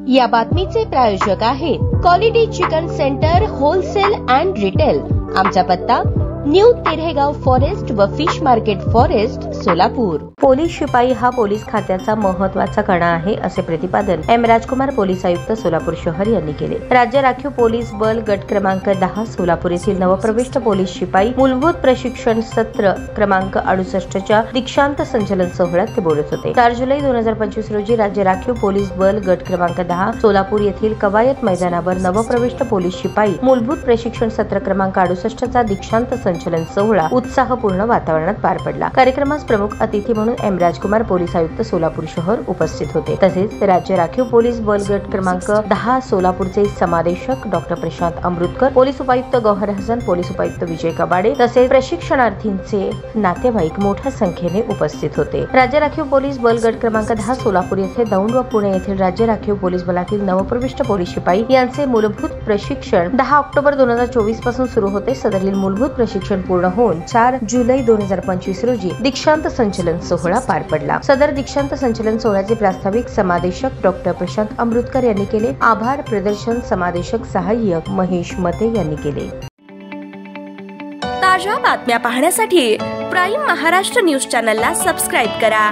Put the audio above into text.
या बातमीचे प्रायोजक आहेत quality chicken centre wholesale and retail. आमचा पत्ता न्यू तिरेगाव फॉरेस्ट व fish market forest Solapur. Police शिपाई हा पोलीस खात्याचा महत्त्वाचा कणा आहे असे प्रतिपादन एम राजकुमार पोलीस आयुक्त सोलापूर शहर यांनी केले। राज्य राखीव पोलीस बल गट क्रमांक 10 सोलापूर येथील नवप्रविष्ट पोलीस शिपाई मूलभूत प्रशिक्षण सत्र क्रमांक 68 च्या दीक्षांत संचलन सोहळ्यात ते बोलत होते। 4 जुलै 2025 रोजी राज्य राखीव पोलीस बल गट क्रमांक 10 सोलापूर येथील कवायत मैदानावर नवप्रविष्ट पोलीस शिपाई मूलभूत प्रशिक्षण सत्र क्रमांक 68 चा दीक्षांत संचलन सोहळा उत्साहपूर्ण वातावरणात पार पडला। कार्यक्रमास प्रमुख अतिथी म्हणून एम राजकुमार पोलीस आयुक्त सोलापूर शहर उपस्थित होते। तसेच राज्य राखीव पोलीस बल गट क्रमांक 10 सोलापूरचे समादेशक डॉक्टर प्रशांत अमृतकर, पोलीस उपायुक्त गौहर हसन, पोलीस उपायुक्त विजय कबाडे तसेच प्रशिक्षणार्थींचे नातेवाईक मोठ्या संख्येने उपस्थित होते। राज्य राखीव पोलीस बल गट क्रमांक 10 सोलापूर येथे दौंड व पुणे येथील राज्य राखीव पोलीस बलातील नवप्रविष्ट पोलीस शिपाई यांचे मूलभूत प्रशिक्षण 10 ऑक्टोबर 2024 पासून सुरू होते। सदरील मूलभूत प्रशिक्षण पूर्ण होऊन 4 जुलै 2025 रोजी दीक्षांत संचलन सोहळा पार पडला। सदर दीक्षांत संचलन सोहळ्याचे प्रास्ताविक समादेशक डॉक्टर प्रशांत अमृतकर यांनी केले। आभार प्रदर्शन समादेशक सहाय्यक महेश मते यांनी केले। ताज्या बातम्या पाहण्यासाठी प्राईम महाराष्ट्र न्यूज चॅनलला सबस्क्राइब करा।